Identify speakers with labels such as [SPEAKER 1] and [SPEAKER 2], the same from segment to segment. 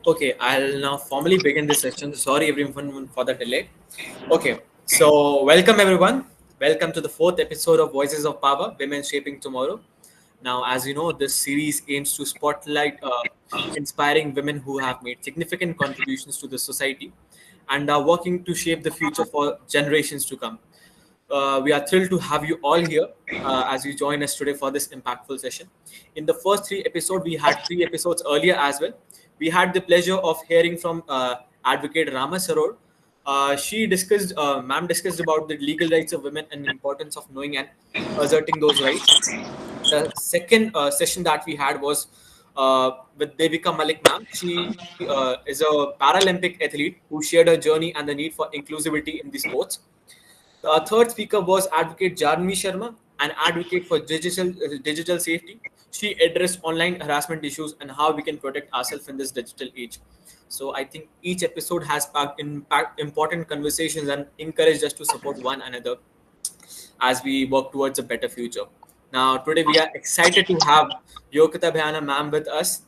[SPEAKER 1] Okay, I'll now formally begin this session. Sorry everyone for the delay. Okay, so welcome everyone. Welcome to the fourth episode of Voices of Power, Women Shaping Tomorrow. Now, as you know, this series aims to spotlight inspiring women who have made significant contributions to the society and are working to shape the future for generations to come. We are thrilled to have you all here as you join us today for this impactful session. In the first three episodes, we had three episodes earlier as well. We had the pleasure of hearing from Advocate Rama Saror. Ma'am discussed about the legal rights of women and importance of knowing and asserting those rights. The second session that we had was with Devika Malik ma'am. She is a Paralympic athlete who shared her journey and the need for inclusivity in the sports. The third speaker was Advocate Janvi Sharma, an advocate for digital safety. She addressed online harassment issues and how we can protect ourselves in this digital age. So I think each episode has sparked important conversations and encouraged us to support one another as we work towards a better future. Now, today we are excited to have Yogita Bhyana ma'am with us.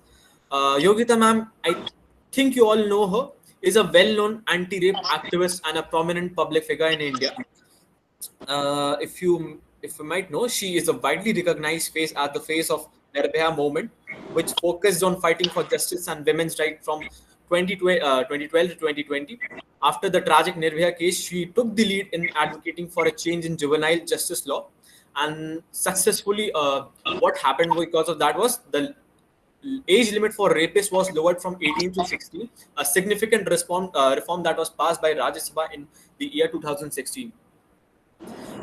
[SPEAKER 1] Yogita ma'am, I think you all know her, is a well-known anti-rape activist and a prominent public figure in India. If you might know, she is a widely recognized face at the face of Nirbhaya movement, which focused on fighting for justice and women's rights from 2012 to 2020. After the tragic Nirbhaya case, she took the lead in advocating for a change in juvenile justice law, and successfully, what happened because of that was the age limit for rapists was lowered from 18 to 16, a significant reform that was passed by Rajya Sabha in the year 2016.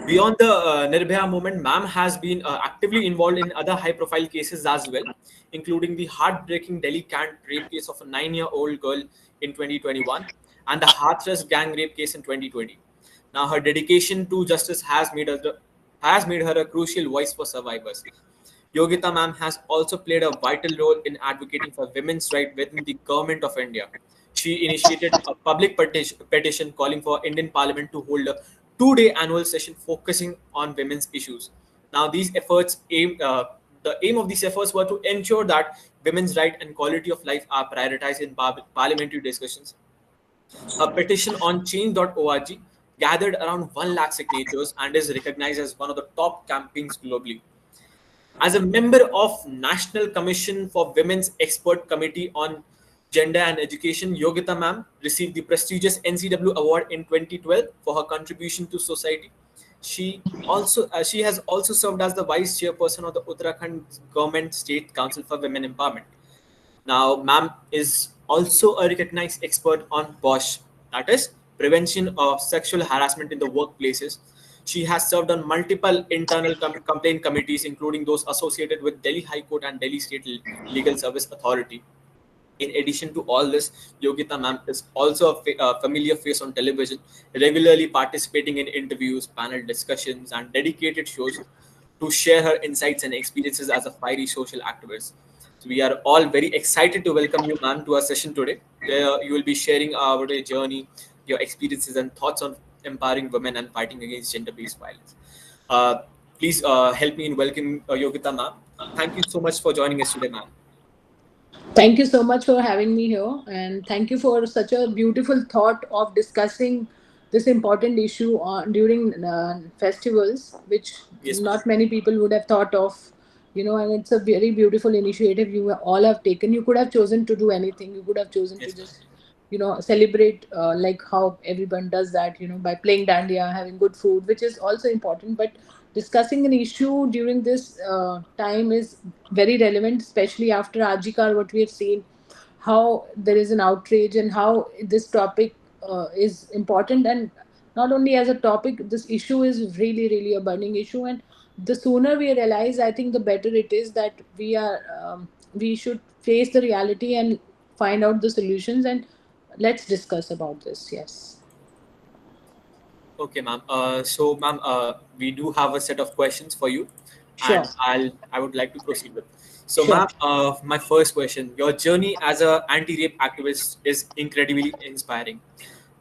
[SPEAKER 1] Beyond the Nirbhaya movement, ma'am has been actively involved in other high-profile cases as well, including the heartbreaking Delhi Cant rape case of a 9-year-old girl in 2021 and the Hathras gang rape case in 2020. Now, her dedication to justice has made her a crucial voice for survivors. Yogita ma'am has also played a vital role in advocating for women's rights within the government of India. She initiated a public petition calling for Indian Parliament to hold a two-day annual session focusing on women's issues. Now, the aim of these efforts were to ensure that women's right and quality of life are prioritized in parliamentary discussions. Her petition on change.org gathered around 1 lakh signatures and is recognized as one of the top campaigns globally. As a member of National Commission for Women's Expert Committee on Gender and Education, Yogita ma'am received the prestigious NCW Award in 2012 for her contribution to society. She has also served as the vice chairperson of the Uttarakhand Government State Council for Women Empowerment. Now, ma'am is also a recognized expert on POSH, that is, prevention of sexual harassment in the workplaces. She has served on multiple internal complaint committees, including those associated with Delhi High Court and Delhi State Legal Service Authority. In addition to all this, Yogita ma'am is also a familiar face on television, regularly participating in interviews, panel discussions, and dedicated shows to share her insights and experiences as a fiery social activist. So we are all very excited to welcome you, ma'am, to our session today. You will be sharing our journey, your experiences and thoughts on empowering women and fighting against gender-based violence. Uh, Please help me in welcoming Yogita ma'am. Thank you so much for joining us today, ma'am.
[SPEAKER 2] Thank you so much for having me here, and thank you for such a beautiful thought of discussing this important issue during festivals, which
[SPEAKER 1] Yes, ma'am.
[SPEAKER 2] not many people would have thought of. And it's a very beautiful initiative you all have taken. You could have chosen to do anything. You could have chosen to
[SPEAKER 1] Yes, ma'am.
[SPEAKER 2] just, celebrate like how everyone does that. By playing dandiya, having good food, which is also important. But discussing an issue during this time is very relevant, especially after Ajikar, what we have seen, how there is an outrage and how this topic is important. And not only as a topic, this issue is really, really a burning issue. And the sooner we realize, I think the better it is that we should face the reality and find out the solutions. And let's discuss about this. Yes.
[SPEAKER 1] Okay, ma'am. So, ma'am, we do have a set of questions for you,
[SPEAKER 2] Sure.
[SPEAKER 1] and I would like to proceed with. So,
[SPEAKER 2] Sure.
[SPEAKER 1] ma'am, my first question: your journey as a anti-rape activist is incredibly inspiring.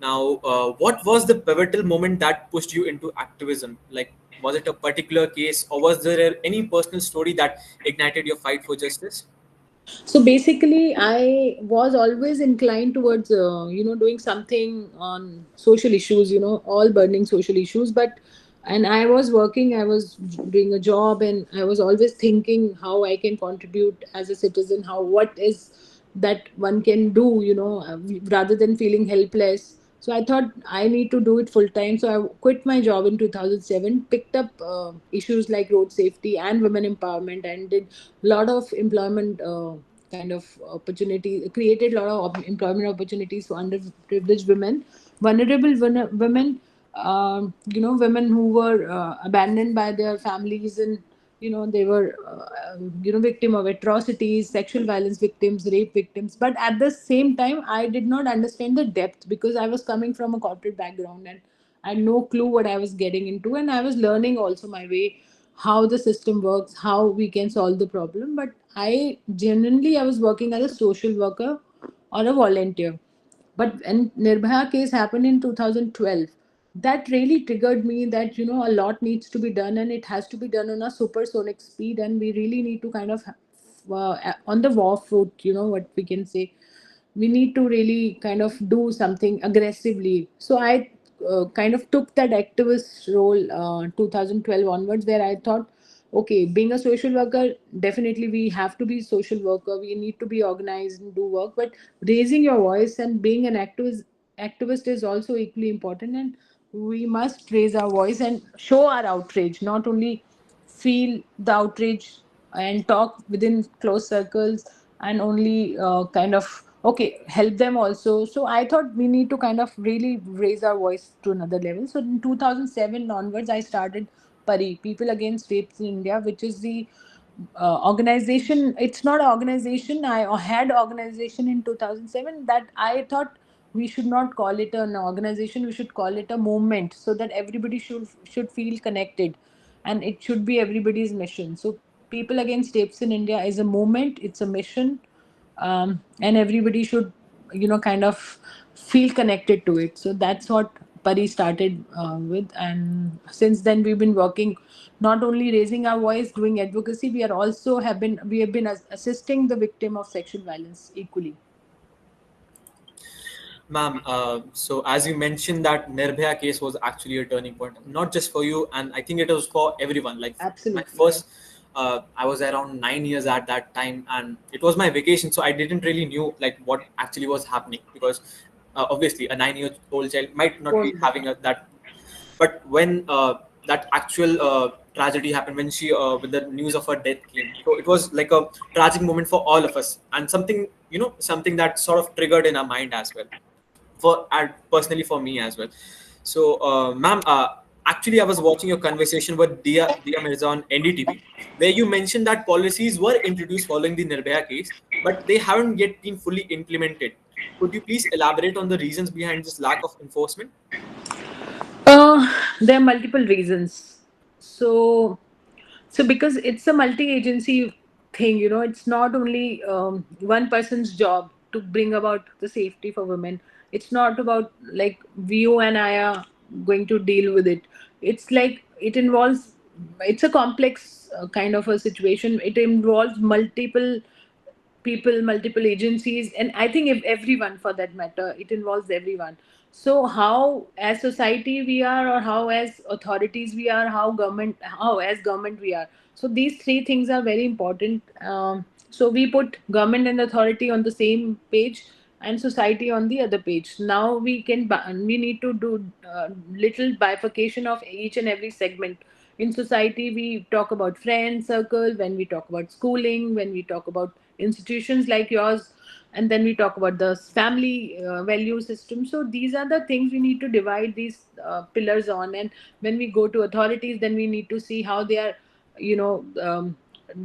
[SPEAKER 1] Now, what was the pivotal moment that pushed you into activism? Like, was it a particular case, or was there any personal story that ignited your fight for justice?
[SPEAKER 2] So basically, I was always inclined towards, doing something on social issues, all burning social issues. And I was working, I was doing a job, and I was always thinking how I can contribute as a citizen, what is that one can do, rather than feeling helpless. So I thought I need to do it full time. So I quit my job in 2007, picked up issues like road safety and women empowerment, and did a lot of employment kind of opportunity, created a lot of employment opportunities for underprivileged women, vulnerable women, women who were abandoned by their families, and they were victim of atrocities, sexual violence victims, rape victims. But at the same time, I did not understand the depth, because I was coming from a corporate background, and I had no clue what I was getting into, and I was learning also my way, how the system works, how we can solve the problem. But I was working as a social worker or a volunteer. But when Nirbhaya case happened in 2012, that really triggered me that a lot needs to be done, and it has to be done on a supersonic speed, and we really need to kind of on the war foot, what we can say, we need to really kind of do something aggressively. So I kind of took that activist role 2012 onwards, where I thought, okay, being a social worker, definitely we have to be social worker, we need to be organized and do work, but raising your voice and being an activist is also equally important, and we must raise our voice and show our outrage, not only feel the outrage and talk within close circles, and only kind of okay help them also. So I thought we need to kind of really raise our voice to another level. So in 2007 onwards, I started Pari, People Against Rapes in India, which is the organization. It's not an organization. I had organization in 2007, that I thought we should not call it an organization, we should call it a movement, so that everybody should feel connected, and it should be everybody's mission. So People Against Rapes in India is a movement, it's a mission, and everybody should kind of feel connected to it. So that's what Pari started with, and since then we've been working, not only raising our voice, doing advocacy, we have been assisting the victim of sexual violence equally.
[SPEAKER 1] Ma'am, so as you mentioned that Nirbhaya case was actually a turning point, not just for you, and I think it was for everyone. Like my
[SPEAKER 2] Absolutely, yeah.
[SPEAKER 1] first, I was around 9 years at that time, and it was my vacation, so I didn't really knew like what actually was happening, because obviously a 9 year old child might not be
[SPEAKER 2] Won't know.
[SPEAKER 1] having that. But when that actual tragedy happened, when she when the news of her death came, so it was like a tragic moment for all of us, and something, something that sort of triggered in our mind as well, for and personally for me as well. So, ma'am, actually, I was watching your conversation with Dia Mirza on NDTV, where you mentioned that policies were introduced following the Nirbhaya case, but they haven't yet been fully implemented. Could you please elaborate on the reasons behind this lack of enforcement?
[SPEAKER 2] There are multiple reasons. So, because it's a multi-agency thing, it's not only one person's job to bring about the safety for women. It's not about like you and I are going to deal with it. It's like it involves. It's a complex kind of a situation. It involves multiple people, multiple agencies, and I think if everyone, for that matter, it involves everyone. So how as society we are, or how as authorities we are, how as government we are. So these three things are very important. So we put government and authority on the same page, and society on the other page. Now we need to do little bifurcation of each and every segment. In society, we talk about friend circle, when we talk about schooling, when we talk about institutions like yours, and then we talk about the family value system. So these are the things we need to divide these pillars on. And when we go to authorities, then we need to see how they are, you know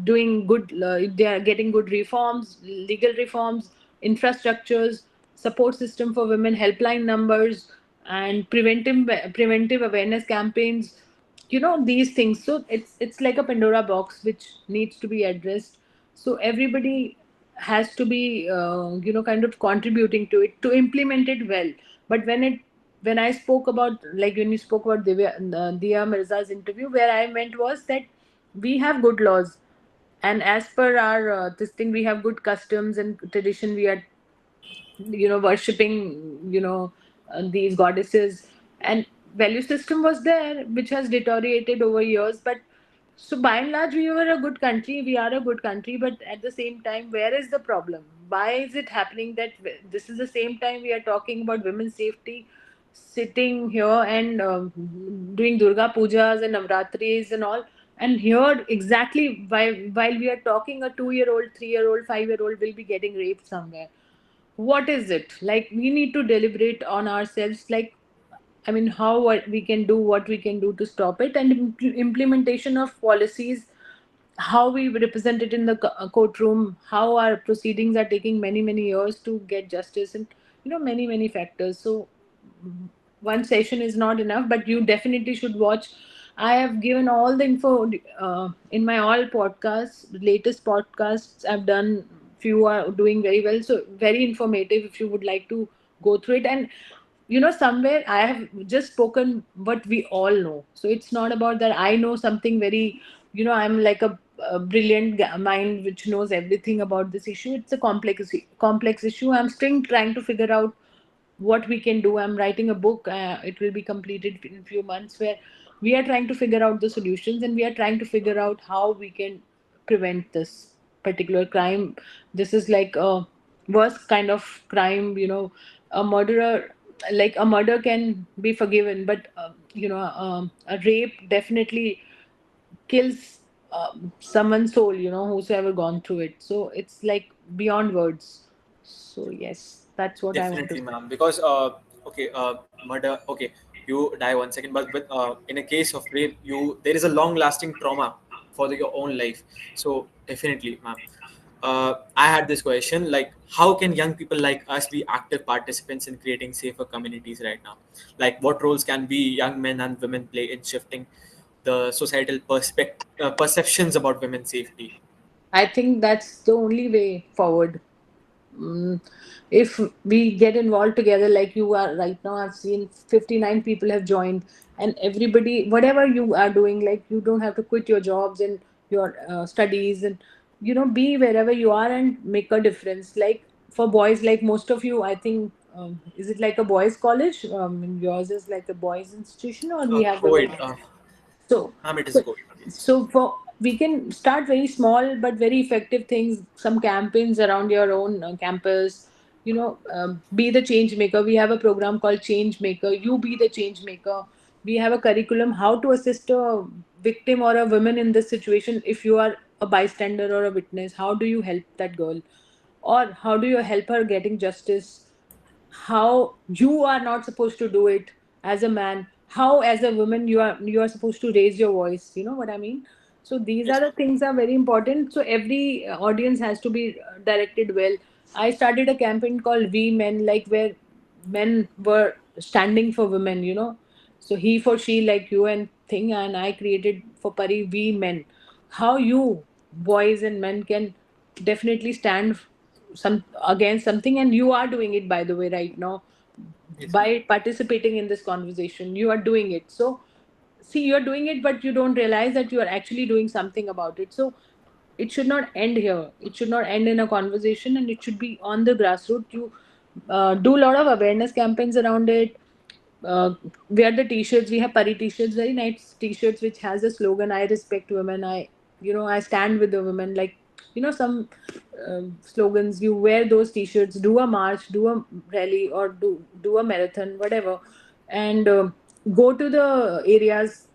[SPEAKER 2] doing good, if they are getting good reforms, legal reforms, infrastructures, support system for women, helpline numbers, and preventive awareness campaigns, these things. So it's like a Pandora box which needs to be addressed. So everybody has to be kind of contributing to it to implement it well. But when I spoke about, like when you spoke about Dia Mirza's interview, where I meant was that we have good laws, And as per our this thing, we have good customs and tradition. We are, worshipping, these goddesses, and value system was there which has deteriorated over years. But so by and large, we were a good country, we are a good country, but at the same time, where is the problem? Why is it happening that this is the same time we are talking about women's safety, sitting here and doing Durga Pujas and Navratris and all, and here exactly while we are talking, a 2 year old, 3 year old, 5 year old will be getting raped somewhere. What is it like? We need to deliberate on ourselves, like, I mean, how what we can do, what we can do to stop it, and implementation of policies, how we represent it in the courtroom, how our proceedings are taking many many years to get justice, and many many factors. So one session is not enough, but you definitely should watch. I have given all the info in my all podcasts, latest podcasts I've done. Few are doing very well, so very informative if you would like to go through it. And somewhere I have just spoken what we all know, so it's not about that I know something very, I'm like a brilliant mind which knows everything about this issue. It's a complex issue. I'm still trying to figure out what we can do. I'm writing a book, it will be completed in a few months, where we are trying to figure out the solutions, and we are trying to figure out how we can prevent this particular crime. This is like a worst kind of crime, a murderer. Like a murder can be forgiven, but a rape definitely kills someone's soul, who's ever gone through it. So it's like beyond words. So yes, that's what I want to
[SPEAKER 1] Definitely,
[SPEAKER 2] say.
[SPEAKER 1] ma'am. Because okay, murder. Okay, you die 1 second, but in a case of rape, there is a long-lasting trauma for your own life. So definitely, ma'am. I had this question like, how can young people like us be active participants in creating safer communities right now? Like, what roles can we young men and women play in shifting the societal perceptions about women's safety?
[SPEAKER 2] I think that's the only way forward. Mm, if we get involved together like you are right now, I've seen 59 people have joined, and everybody, whatever you are doing, like, you don't have to quit your jobs and your studies, and be wherever you are and make a difference. Like for boys, like most of you, I think, is it like a boys college, yours is like a boys institution, or we have women
[SPEAKER 1] COVID.
[SPEAKER 2] also? So,
[SPEAKER 1] Ma'am, it is a
[SPEAKER 2] so,
[SPEAKER 1] COVID. Yes.
[SPEAKER 2] so for we can start very small but very effective things. Some campaigns around your own campus. Be the change maker. We have a program called Change Maker. You be the change maker. We have a curriculum how to assist a victim or a woman in this situation. If you are a bystander or a witness, how do you help that girl, or how do you help her getting justice? How you are not supposed to do it as a man, how as a woman you are supposed to raise your voice, you know what I mean? So these are
[SPEAKER 1] Yes,
[SPEAKER 2] the things are very important. So every audience has to be directed well. I started a campaign called We Men, like where men were standing for women, so he for she, like you and thing, and I created for Pari We Men, how you boys and men can definitely stand some against something. And you are doing it, by the way, right now,
[SPEAKER 1] yes, ma'am.
[SPEAKER 2] by participating in this conversation. You are doing it. So see, you're doing it, but you don't realize that you are actually doing something about it. So it should not end here. It should not end in a conversation, and it should be on the grassroots. You do a lot of awareness campaigns around it. Wear the t-shirts. We have Pari t-shirts, very nice t-shirts, which has a slogan, I respect women. I stand with the women. Like, some slogans. You wear those t-shirts, do a march, do a rally, or do a marathon, whatever, and go to the areas.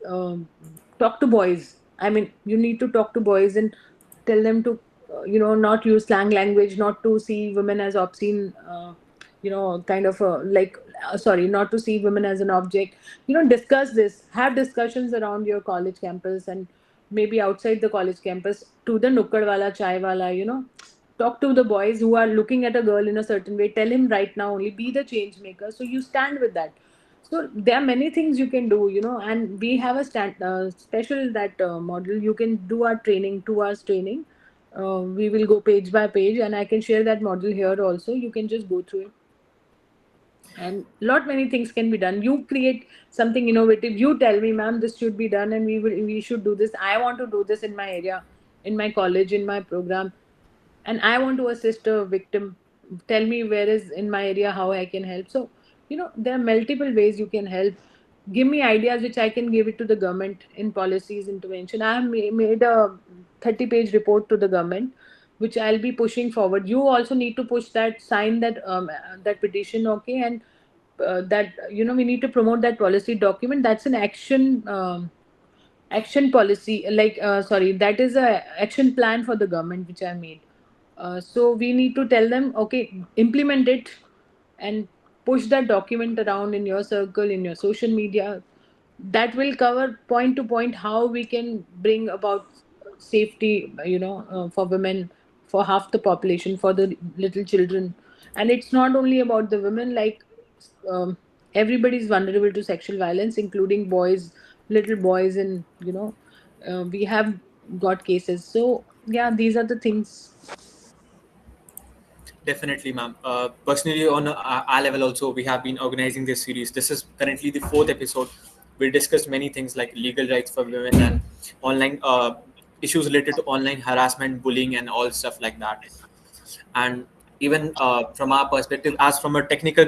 [SPEAKER 2] Talk to boys. I mean, you need to talk to boys and tell them to, not use slang language, not to see women as obscene. Kind of like, sorry, not to see women as an object. Discuss this, have discussions around your college campus, and maybe outside the college campus, to the nukkad wala, chai wala, talk to the boys who are looking at a girl in a certain way. Tell him right now, only be the change maker. So you stand with that. So there are many things you can do, and we have a special that model. You can do our training, 2 hours training. We will go page by page, and I can share that model here also. You can just go through it, and lot many things can be done. You create something innovative. You tell me, ma'am, this should be done, and we should do this. I want to do this in my area. in my college, in my program, and I want to assist a victim, tell me where is in my area how I can help. So there are multiple ways you can help. Give me ideas which I can give it to the government in policies intervention. I have made a 30-page report to the government, which I'll be pushing forward. You also need to push that, sign that petition, okay? And that we need to promote that policy document. That's an action policy, like sorry, that is a action plan for the government which I made. So we need to tell them, okay, implement it, and push that document around in your circle, in your social media. That will cover point to point how we can bring about safety, for women, for half the population, for the little children. And it's not only about the women, like um, everybody is vulnerable to sexual violence, including boys, little boys, and we have got cases. So yeah, these are the things.
[SPEAKER 1] Definitely, ma'am. Personally, on our level also, we have been organizing this series. This is currently the fourth episode. We discussed many things like legal rights for women and online issues related to online harassment, bullying, and all stuff like that. And even from our perspective, as from a technical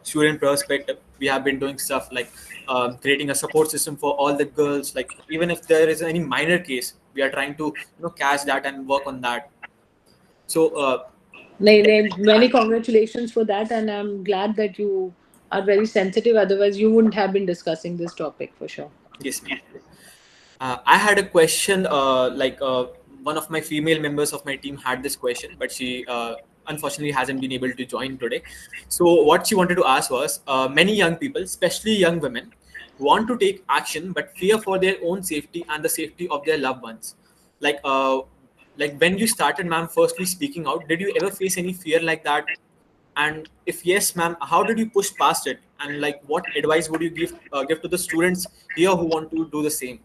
[SPEAKER 1] student perspective, we have been doing stuff like creating a support system for all the girls. Like even if there is any minor case, we are trying to catch that and work on that. So
[SPEAKER 2] Many congratulations for that, and I'm glad that you are very sensitive. Otherwise, you wouldn't have been discussing this topic for sure.
[SPEAKER 1] yes, ma'am. I had a question. One of my female members of my team had this question, but she unfortunately hasn't been able to join today. So what she wanted to ask was, many young people, especially young women, want to take action but fear for their own safety and the safety of their loved ones. Like, uh, like when you started, ma'am, firstly speaking out, did you ever face any fear like that? And if yes, ma'am, how did you push past it? And like, what advice would you give to the students here who want to do the same?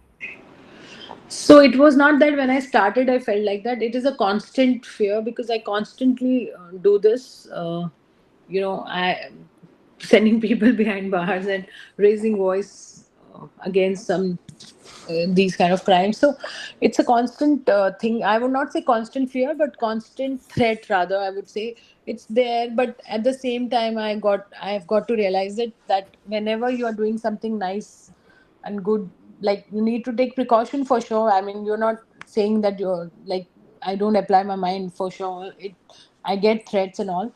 [SPEAKER 2] So it was not that when I started I felt like that. It is a constant fear because I constantly do this. I sending people behind bars and raising voice against some these kind of crimes. So it's a constant thing. I would not say constant fear, but constant threat rather. I would say it's there, but at the same time, I've got to realize that whenever you are doing something nice and good, like you need to take precaution for sure. I mean, you're not saying that you're like I don't apply my mind for sure. I get threats and all,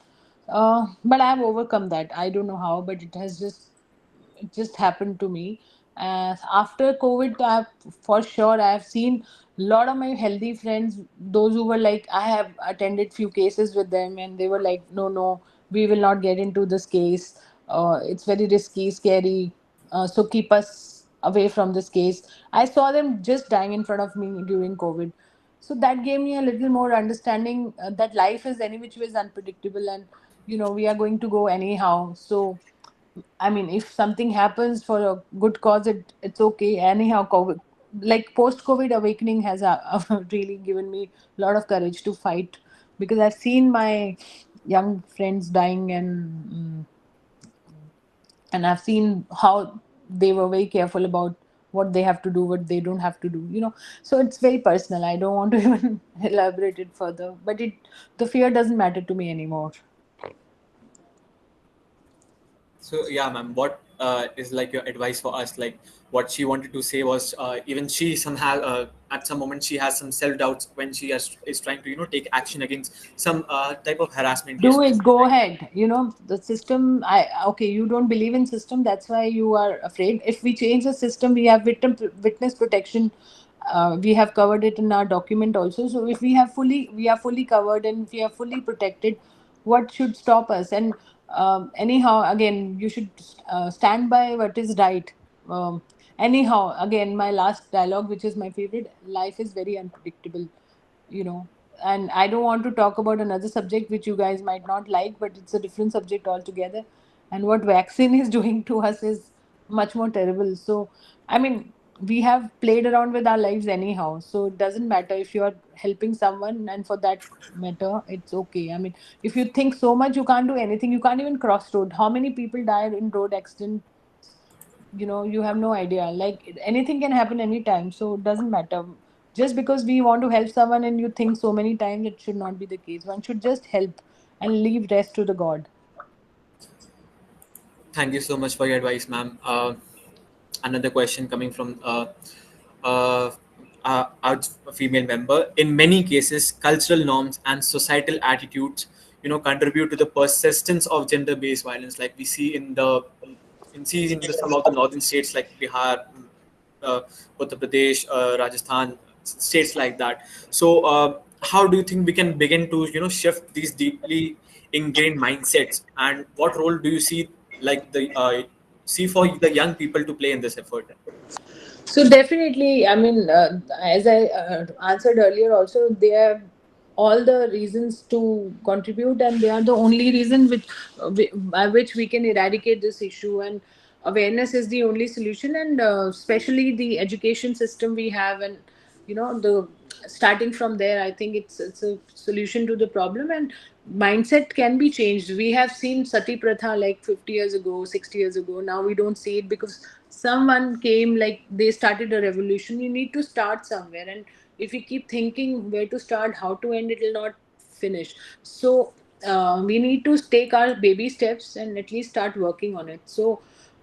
[SPEAKER 2] but I've overcome that. I don't know how, but it just happened to me. After COVID, for sure I have seen a lot of my healthy friends, those who were like, I have attended few cases with them, and they were like, no, no, we will not get into this case. It's very risky, scary. So keep us away from this case. I saw them just dying in front of me during COVID. So that gave me a little more understanding that life is any which way is unpredictable, and we are going to go anyhow. So I mean, if something happens for a good cause, it's okay. Anyhow, COVID, like post-COVID awakening has really given me a lot of courage to fight, because I've seen my young friends dying, and I've seen how they were very careful about what they have to do, what they don't have to do. So it's very personal. I don't want to even elaborate it further, but the fear doesn't matter to me anymore.
[SPEAKER 1] So yeah, ma'am. What is like your advice for us? Like what she wanted to say was, even she somehow at some moment she has some self doubts when she is trying to take action against some type of harassment case.
[SPEAKER 2] Do it, go ahead. The system, okay, you don't believe in system, that's why you are afraid. If we change the system, we have witness protection. We have covered it in our document also. So if we are fully covered and we are fully protected, what should stop us? And anyhow, again, you should stand by what is right. Anyhow, again, my last dialogue, which is my favorite: life is very unpredictable, you know and I don't want to talk about another subject which you guys might not like, but it's a different subject altogether. And what vaccine is doing to us is much more terrible. So I mean, we have played around with our lives anyhow, so it doesn't matter if you are helping someone, and for that matter, it's okay. I mean, if you think so much, you can't do anything. You can't even cross road. How many people died in road accident? You have no idea. Like anything can happen anytime, so it doesn't matter. Just because we want to help someone and you think so many times, it should not be the case. One should just help and leave rest to the God.
[SPEAKER 1] Thank you so much for your advice, ma'am. Another question coming from uh, our female member. In many cases, cultural norms and societal attitudes, contribute to the persistence of gender-based violence, like we see in the some of the northern states like Bihar, uh, Uttar Pradesh, Rajasthan, states like that. So, how do you think we can begin to shift these deeply ingrained mindsets, and what role do you see like the see for the young people to play in this effort?
[SPEAKER 2] So definitely, I mean, as I answered earlier, also they have all the reasons to contribute, and they are the only reason by which we can eradicate this issue. And awareness is the only solution, and especially the education system we have, and the starting from there, I think it's a solution to the problem. And mindset can be changed. We have seen sati pratha like 50 years ago, 60 years ago. Now we don't see it because someone came, like they started a revolution. You need to start somewhere, and if you keep thinking where to start, how to end, it will not finish. So we need to take our baby steps and at least start working on it. So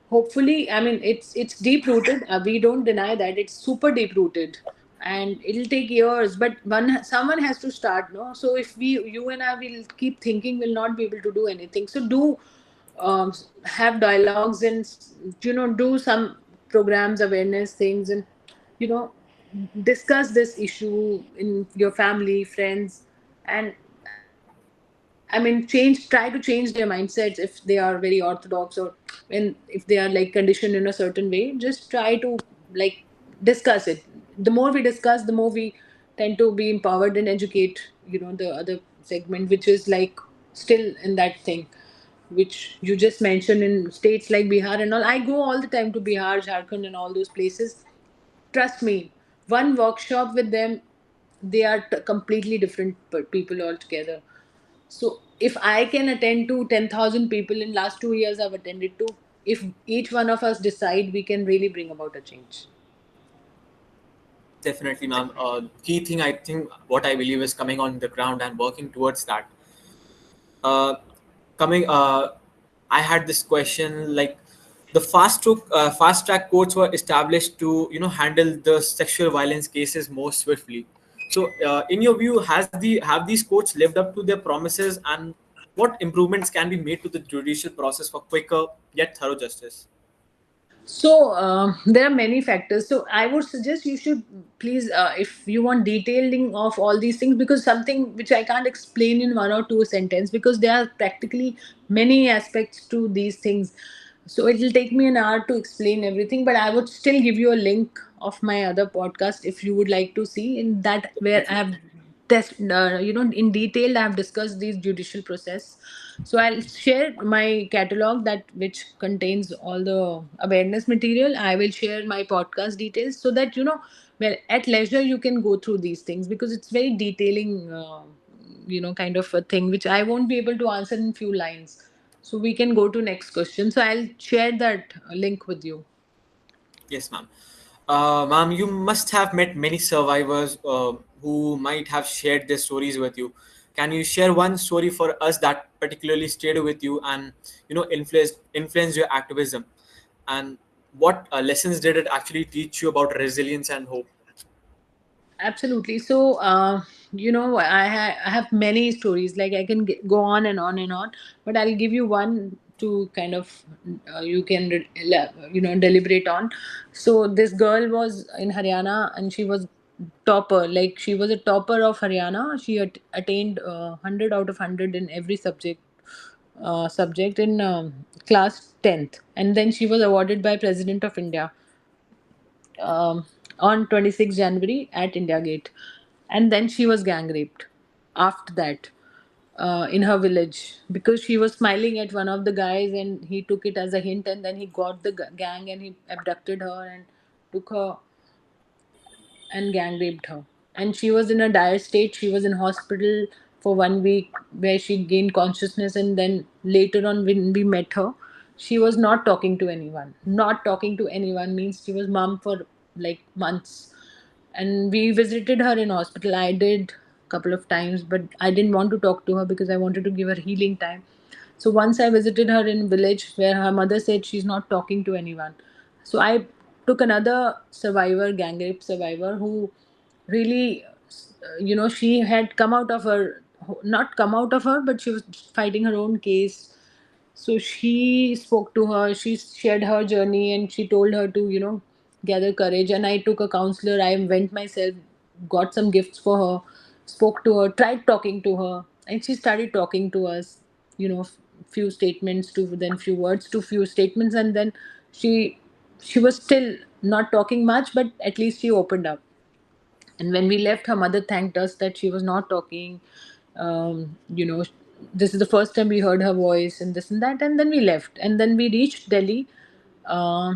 [SPEAKER 2] hopefully, I mean, it's deep rooted. We don't deny that it's super deep rooted, and it'll take years, but someone has to start, no? So if you and I will keep thinking, we'll not be able to do anything. So do have dialogues, and do some programs, awareness things, and you know discuss this issue in your family, friends. And I mean, try to change their mindsets if they are very orthodox, or if they are like conditioned in a certain way. Just try to like discuss it. The more we discuss, the more we tend to be empowered and educate the other segment, which is like still in that thing which you just mentioned, in states like Bihar and all. I go all the time to Bihar, Jharkhand, and all those places. Trust me, one workshop with them, they are completely different people altogether. So if I can attend to 10,000 people in last 2 years, I've attended to. If each one of us decide, we can really bring about a change.
[SPEAKER 1] Definitely, ma'am. Key thing I think what I believe is coming on the ground and working towards that. Uh, coming, I had this question like the fast track courts were established to handle the sexual violence cases more swiftly. So, in your view, have these courts lived up to their promises, and what improvements can be made to the judicial process for quicker yet thorough justice?
[SPEAKER 2] So there are many factors. So I would suggest you should please, if you want detailing of all these things, because something which I can't explain in one or two sentence, because there are practically many aspects to these things. So it will take me an hour to explain everything, but I would still give you a link of my other podcast if you would like to see in that, where I
[SPEAKER 1] Definitely.
[SPEAKER 2] have in detail I have discussed these judicial process. So I'll share my catalog, that which contains all the awareness material. I will share my podcast details, so that well, at leisure you can go through these things, because it's very detailing, kind of a thing which I won't be able to answer in few lines. So we can go to next question. So I'll share that link with you.
[SPEAKER 1] Yes, ma'am. Ma'am, you must have met many survivors who might have shared their stories with you. Can you share one story for us that particularly stayed with you and influenced your activism? And what lessons did it actually teach you about resilience and hope?
[SPEAKER 2] Absolutely. So, I have many stories. Like I can go on and on and on, but I'll give you one to kind of you can deliberate on. So this girl was in Haryana, and she was topper. Like she was a topper of Haryana. She had attained 100 out of 100 in every subject in class 10th, and then she was awarded by President of India um, on 26 January at India Gate. And then she was gang raped after that in her village, because she was smiling at one of the guys, and he took it as a hint, and then he got the gang, and he abducted her and took her and gang raped her. And she was in a dire state. She was in hospital for 1 week, where she gained consciousness. And then later on, when we met her, she was not talking to anyone. Not talking to anyone means she was mum for like months. and we visited her in hospital. I did a couple of times, but I didn't want to talk to her because I wanted to give her healing time. So once I visited her in village where her mother said she's not talking to anyone. So I took another survivor, gang rape survivor, who really, she had come out of her, not come out of her, but she was fighting her own case. So she spoke to her, she shared her journey, and she told her to, gather courage. And I took a counselor, I went myself, got some gifts for her, spoke to her, tried talking to her, and she started talking to us, few statements to then few words to few statements, and then she she was still not talking much, but at least she opened up. And when we left, her mother thanked us that she was not talking. um, you know this is the first time we heard her voice, and this and that. And then we left, and then we reached Delhi. uh,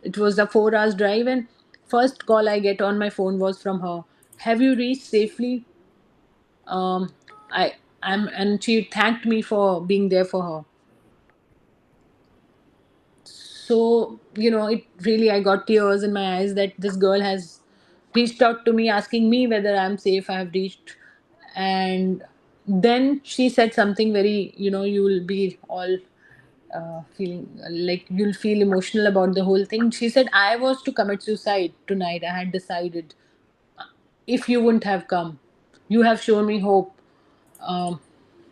[SPEAKER 2] it was a 4 hours drive, and first call I get on my phone was from her. Have you reached safely? Um, i i'm and she thanked me for being there for her. So, it really, I got tears in my eyes that this girl has reached out to me asking me whether I'm safe, I have reached. And then she said something very, you will be all feeling like you'll feel emotional about the whole thing. She said, I was to commit suicide tonight. I had decided, if you wouldn't have come, you have shown me hope. um,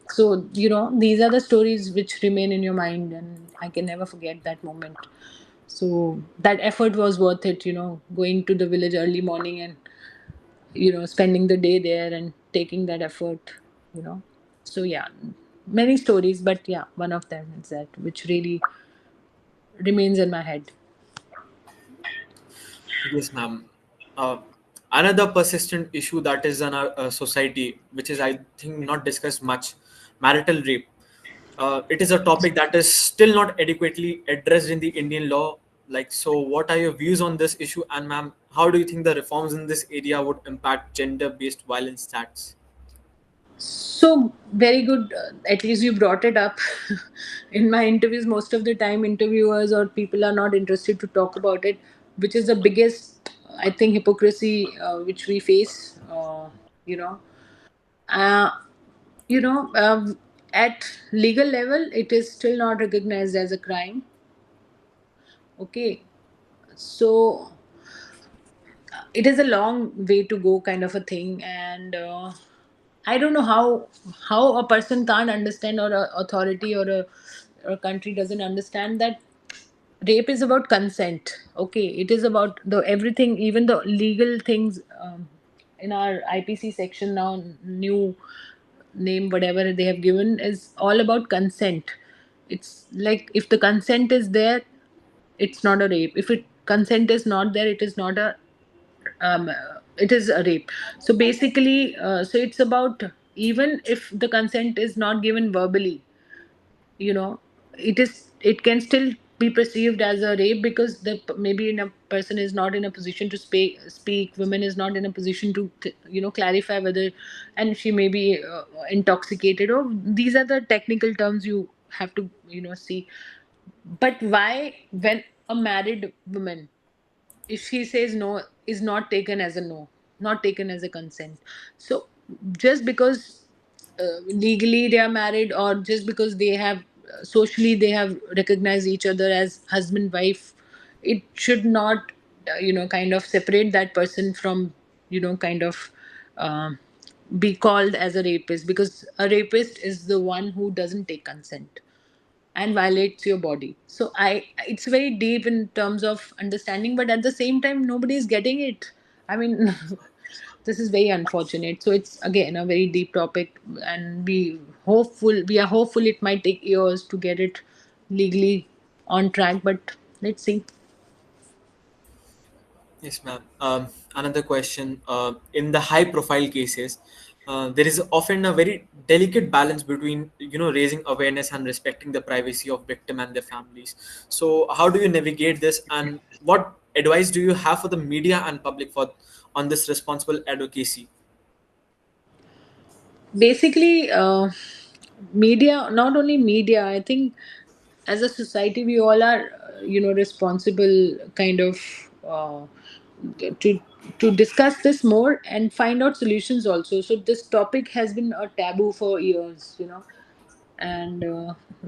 [SPEAKER 2] so, these are the stories which remain in your mind, and I can never forget that moment. So that effort was worth it, going to the village early morning, and spending the day there and taking that effort. you know so yeah, many stories, but yeah, one of them is that which really remains in my head.
[SPEAKER 1] Yes, ma'am. Uh, Another persistent issue that is in our society, which is, I think, not discussed much, marital rape. It is a topic that is still not adequately addressed in the Indian law. Like, so, what are your views on this issue? And, ma'am, how do you think the reforms in this area would impact gender-based violence stats?
[SPEAKER 2] So very good. At least you brought it up. In my interviews, most of the time, interviewers or people are not interested to talk about it, which is the biggest, I think, hypocrisy which we face. You know, uh, you know, at legal level, it is still not recognized as a crime. Okay, so it is a long way to go, kind of a thing. And I don't know how a person can't understand, or a authority, or a country doesn't understand that rape is about consent. Okay, it is about the everything, even the legal things. In our IPC section now, new name whatever they have given, is all about consent. It's like, if the consent is there, it's not a rape. If it consent is not there, it is not a it is a rape. So basically, so it's about, even if the consent is not given verbally, you know it can still be perceived as a rape, because the maybe in a person is not in a position to speak, woman is not in a position to clarify whether, and she may be intoxicated, or these are the technical terms you have to see. But why, when a married woman, if she says no, is not taken as a no, not taken as a consent? So just because legally they are married, or just because they have socially they have recognized each other as husband wife, it should not kind of separate that person from kind of um be called as a rapist, because a rapist is the one who doesn't take consent and violates your body. So it's very deep in terms of understanding, but at the same time nobody is getting it. I mean, this is very unfortunate. So it's again a very deep topic, and we are hopeful it might take years to get it legally on track, but let's see.
[SPEAKER 1] Yes, ma'am. Another question. In the high-profile cases, there is often a very delicate balance between, raising awareness and respecting the privacy of victim and their families. So, how do you navigate this, and what advice do you have for the media and public for on this responsible advocacy?
[SPEAKER 2] Basically, media, not only media, I think as a society we all are responsible, kind of, uh, to to discuss this more and find out solutions also. So this topic has been a taboo for years, and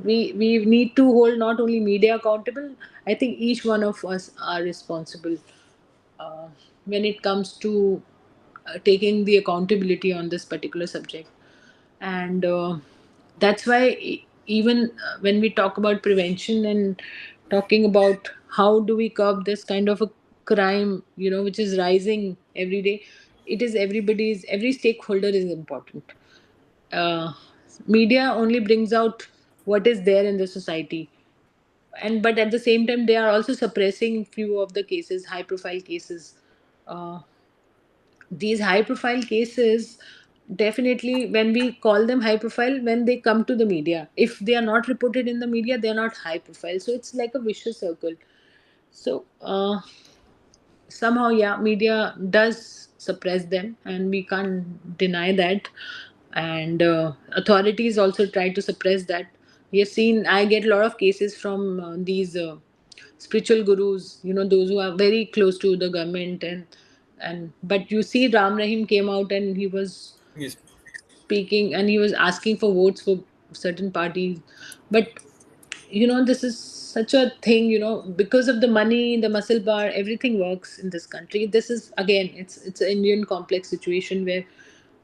[SPEAKER 2] we need to hold not only media accountable. I think each one of us are responsible uh, when it comes to taking the accountability on this particular subject. And that's why even when we talk about prevention and talking about how do we curb this kind of a crime, which is rising every day, it is every stakeholder is important. uh, Media only brings out what is there in the society, and but at the same time they are also suppressing few of the cases, high profile cases. uh, these high profile cases, definitely when we call them high profile, when they come to the media, if they are not reported in the media, they are not high profile, so it's like a vicious circle. So somehow, yeah, media does suppress them and we can't deny that. And authorities also try to suppress that. We have seen, I get a lot of cases from these spiritual gurus, those who are very close to the government. And but you see, Ram Rahim came out and he was
[SPEAKER 1] Yes.
[SPEAKER 2] speaking and he was asking for votes for certain parties. But this is such a thing, because of the money, the muscle bar, everything works in this country. This is, again, it's an Indian complex situation where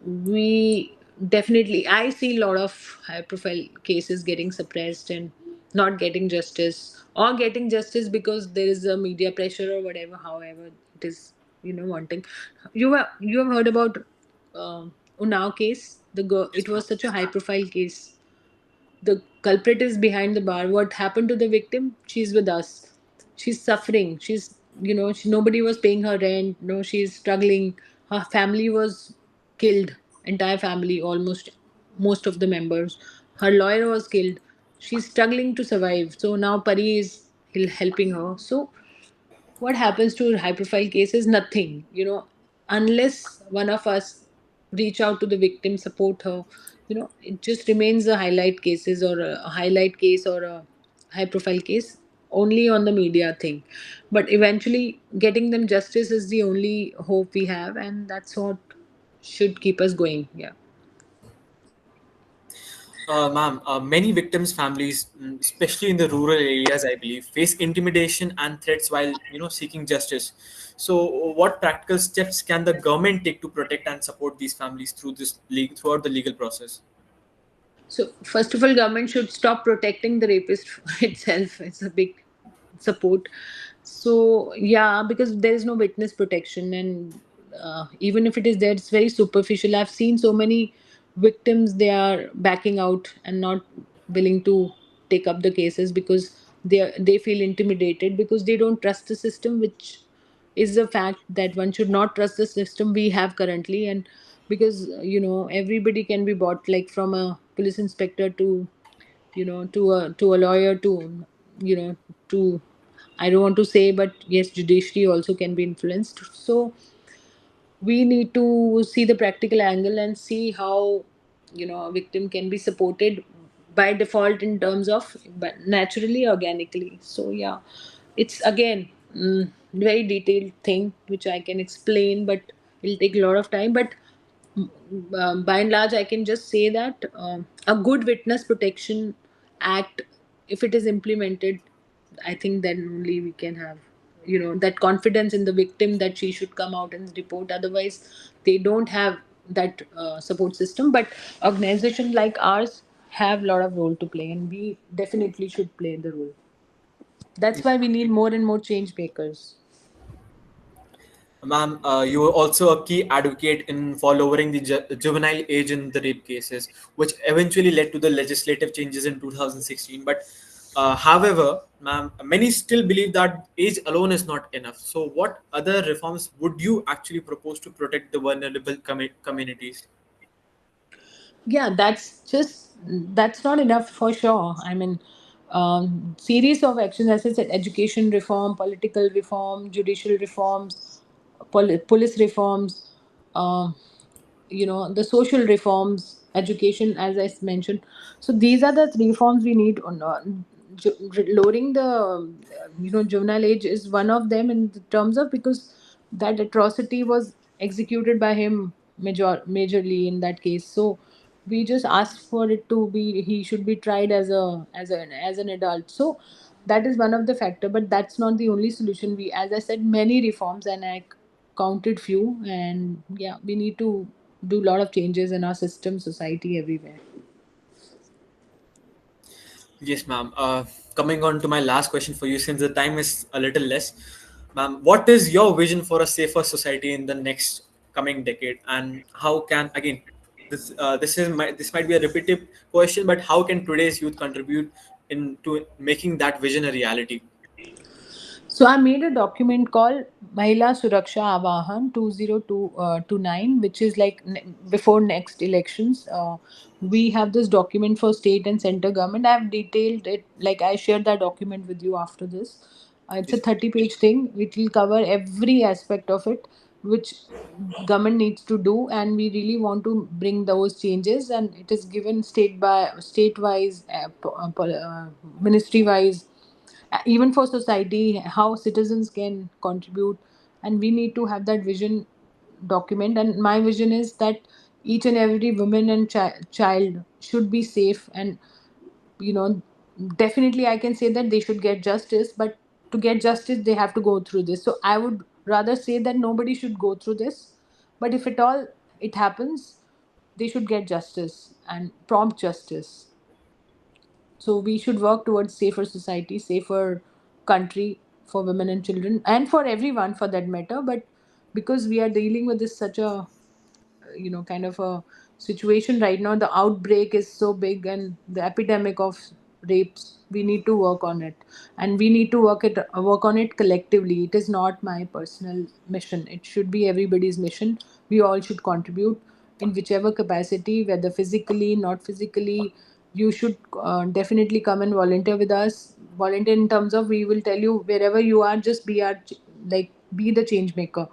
[SPEAKER 2] we definitely, I see a lot of high profile cases getting suppressed and not getting justice, or getting justice because there is a media pressure or whatever, however it is, wanting. You have heard about Unnao case, the girl,
[SPEAKER 1] Yes,
[SPEAKER 2] it
[SPEAKER 1] ma'am.
[SPEAKER 2] was such a high profile case. The culprit is behind the bar. What happened to the victim? She's with us. She's suffering. Nobody was paying her rent. No, she's struggling. Her family was killed. Entire family, almost most of the members. Her lawyer was killed. She's struggling to survive. So now Pari is helping her. So what happens to high profile cases? Nothing, unless one of us reach out to the victim, support her. It just remains a highlight cases, or a highlight case, or a high profile case, only on the media thing. But eventually getting them justice is the only hope we have, and that's what should keep us going. Yeah.
[SPEAKER 1] Ma'am, many victims' families, especially in the rural areas, I believe, face intimidation and threats while seeking justice. So, what practical steps can the government take to protect and support these families throughout the legal process?
[SPEAKER 2] So first of all, government should stop protecting the rapist itself. It's a big support. So yeah, because there is no witness protection, and even if it is there, it's very superficial. I've seen so many victims, they are backing out and not willing to take up the cases because they feel intimidated, because they don't trust the system, which is a fact that one should not trust the system we have currently. And because everybody can be bought, like from a police inspector to to a lawyer, to you know to, I don't want to say, but yes, judiciary also can be influenced. So we need to see the practical angle and see how a victim can be supported by default in terms of, but naturally, organically. So yeah, it's again, very detailed thing which I can explain, but it'll take a lot of time. But by and large, I can just say that a good witness protection act, if it is implemented, I think then only we can have that confidence in the victim that she should come out and report. Otherwise, they don't have that support system. But organization like ours have a lot of role to play, and we definitely should play the role. That's why we need more and more change makers.
[SPEAKER 1] Ma'am, you were also a key advocate for lowering the juvenile age in the rape cases, which eventually led to the legislative changes in 2016. But, however, ma'am, many still believe that age alone is not enough. So, what other reforms would you actually propose to protect the vulnerable communities?
[SPEAKER 2] Yeah, that's not enough for sure. I mean, series of actions, as I said: education reform, political reform, judicial reforms, police reforms, uh, the social reforms, education, as I mentioned. So these are the three reforms we need on. Lowering the juvenile age is one of them, in the terms of, because that atrocity was executed by him majorly in that case. So we just asked for it to be, he should be tried as an adult. So that is one of the factor, but that's not the only solution. We, as I said, many reforms, and I counted few, and yeah, we need to do a lot of changes in our system, society, everywhere.
[SPEAKER 1] Yes, ma'am. Coming on to my last question for you, since the time is a little less, ma'am, what is your vision for a safer society in the next coming decade, and how can, again, this might be a repetitive question, but how can today's youth contribute into making that vision a reality?
[SPEAKER 2] So I made a document called Mahila Suraksha Avahan 20229, which is like before next elections. We have this document for state and center government. I have detailed it, like I shared that document with you after this. It's a
[SPEAKER 1] Yes.
[SPEAKER 2] 30-page thing. It will cover every aspect of it, which government needs to do, and we really want to bring those changes. And it is given state wise, ministry wise, even for society, how citizens can contribute. And we need to have that vision document. And my vision is that each and every woman and child should be safe. And you know, definitely I can say that they should get justice, but to get justice they have to go through this. So I would rather say that nobody should go through this, but if at all it happens, they should get justice and prompt justice. So we should work towards safer society, safer country for women and children, and for everyone for that matter. But because we are dealing with this such a, kind of a situation right now, the outbreak is so big, and the epidemic of rapes, we need to work on it. And we need to work on it collectively. It is not my personal mission, it should be everybody's mission. We all should contribute in whichever capacity, whether physically, not physically. You should definitely come and volunteer with us. Volunteer in terms of, we will tell you wherever you are, just be our like be the change maker.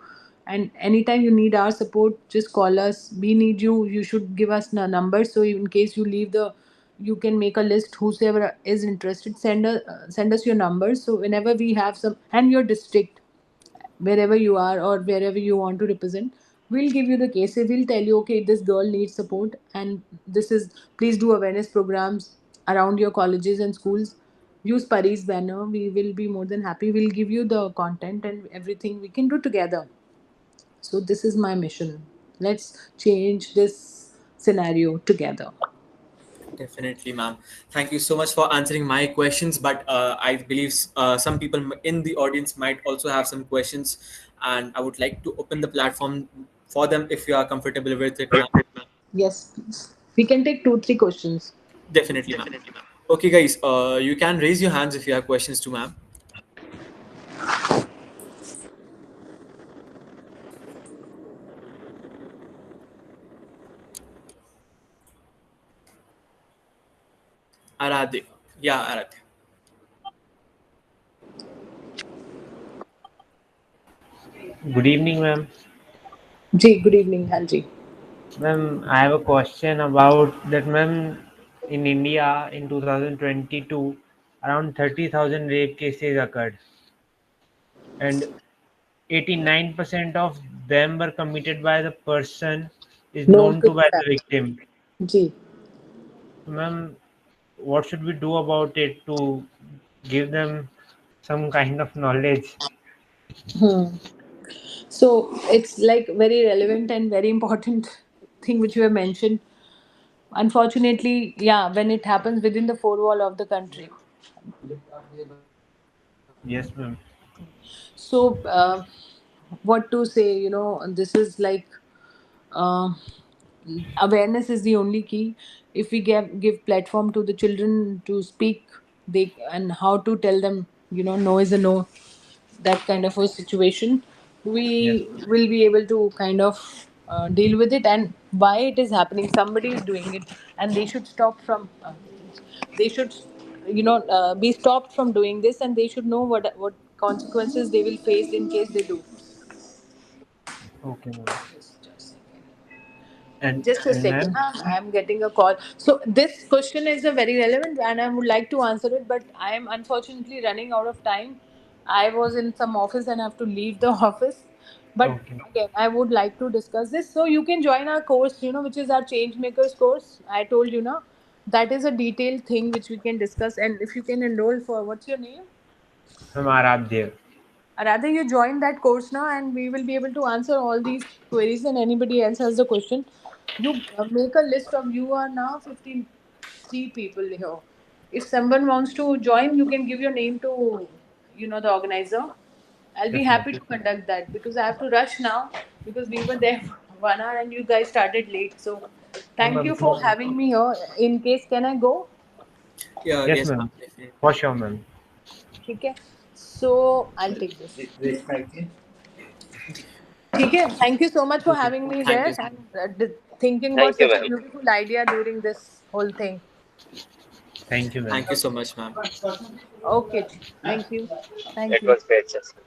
[SPEAKER 2] And anytime you need our support, just call us. We need you. You should give us a number, so in case you leave the, you can make a list. Whosoever is interested, send us your numbers. So whenever we have some, and your district, wherever you are or wherever you want to represent, we'll give you the cases. We'll tell you, okay, this girl needs support, and this is, please do awareness programs around your colleges and schools. Use Pari's banner. We will be more than happy. We'll give you the content and everything we can do together. So this is my mission. Let's change this scenario together.
[SPEAKER 1] Definitely, ma'am. Thank you so much for answering my questions. But I believe some people in the audience might also have some questions, and I would like to open the platform for them if you are comfortable with it, ma'am.
[SPEAKER 2] Yes, please. We can take two, three questions.
[SPEAKER 1] Definitely, ma'am. Okay, guys, you can raise your hands if you have questions to ma'am. Aradhya. Yeah, Aradhya.
[SPEAKER 3] Good evening, ma'am.
[SPEAKER 2] Ji, good evening, Hanji.
[SPEAKER 3] Ma'am, I have a question about that, ma'am. In India in 2022, around 30,000 rape cases occurred, and 89% of them were committed by the person is
[SPEAKER 2] Known
[SPEAKER 3] known
[SPEAKER 2] to
[SPEAKER 3] to
[SPEAKER 2] the
[SPEAKER 3] by the
[SPEAKER 2] family.
[SPEAKER 3] victim.
[SPEAKER 2] Ji.
[SPEAKER 3] So, ma'am, what should we do about it to give them some kind of knowledge?
[SPEAKER 2] Hmm. So it's like very relevant and very important thing which you have mentioned. Unfortunately, yeah, when it happens within the four wall of the country.
[SPEAKER 3] Yes, ma'am.
[SPEAKER 2] So, what to say? This is like, uh, awareness is the only key. If we give platform to the children to speak, they, and how to tell them, no is a no, that kind of a situation,
[SPEAKER 3] Yes.
[SPEAKER 2] we will be able to kind of deal with it. And why it is happening, somebody is doing it, and they should stop from they should be stopped from doing this, and they should know what consequences they will face in case they do.
[SPEAKER 3] Okay, ma'am.
[SPEAKER 2] Just a second.
[SPEAKER 3] And
[SPEAKER 2] Just a
[SPEAKER 3] and
[SPEAKER 2] second.
[SPEAKER 3] ma'am.
[SPEAKER 2] I'm getting a call. So this question is a very relevant, and I would like to answer it, but I am unfortunately running out of time. I was in some office and I have to leave the office. But
[SPEAKER 3] Okay.
[SPEAKER 2] again, I would like to discuss this. So you can join our course, which is our change makers course. I told you now that is a detailed thing which we can discuss. And if you can enroll for, what's your name?
[SPEAKER 3] I'm Aradhya.
[SPEAKER 2] Rather, you join that course now, and we will be able to answer all these queries. And anybody else has the question, you make a list of, you are now 53 people here. If someone wants to join, you can give your name to the organizer. I'll be happy to
[SPEAKER 3] Definitely.
[SPEAKER 2] conduct that, because I have to rush now, because we were there for 1 hour and you guys started late. So
[SPEAKER 3] No,
[SPEAKER 2] thank
[SPEAKER 3] ma'am.
[SPEAKER 2] you for having me here. In case, can I go?
[SPEAKER 1] Yeah,
[SPEAKER 3] Yes,
[SPEAKER 1] yes, ma'am.
[SPEAKER 3] ma'am.
[SPEAKER 1] Definitely.
[SPEAKER 3] For sure, ma'am.
[SPEAKER 2] Okay. So I'll take this. Okay. Thank you so much for
[SPEAKER 1] Okay.
[SPEAKER 2] having me
[SPEAKER 1] Thank
[SPEAKER 2] there,
[SPEAKER 1] you.
[SPEAKER 2] and thinking about
[SPEAKER 4] Thank you,
[SPEAKER 2] such a
[SPEAKER 4] ma'am.
[SPEAKER 2] beautiful idea during this whole thing.
[SPEAKER 3] Thank you, ma'am.
[SPEAKER 1] Thank you so much, ma'am.
[SPEAKER 2] Okay. Thank you. Thank
[SPEAKER 4] It
[SPEAKER 2] you.
[SPEAKER 4] was great session.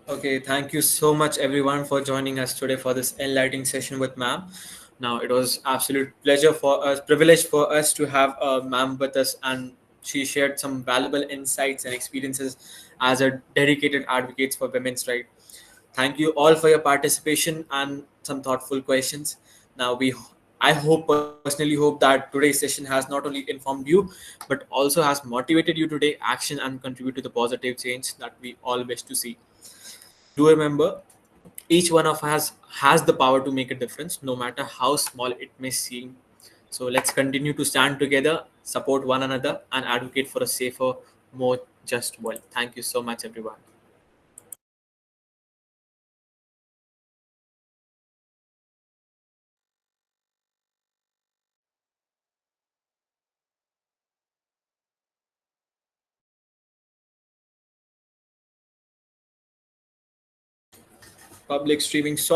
[SPEAKER 1] Okay, thank you so much everyone for joining us today for this enlightening session with ma'am. Now it was absolute pleasure for us, privilege for us to have ma'am with us, and she shared some valuable insights and experiences as a dedicated advocates for women's right. Thank you all for your participation and some thoughtful questions. Now I hope personally hope that today's session has not only informed you but also has motivated you to take action and contribute to the positive change that we all wish to see. Do remember, each one of us has the power to make a difference, no matter how small it may seem. So let's continue to stand together, support one another, and advocate for a safer, more just world. Thank you so much, everyone. Public streaming.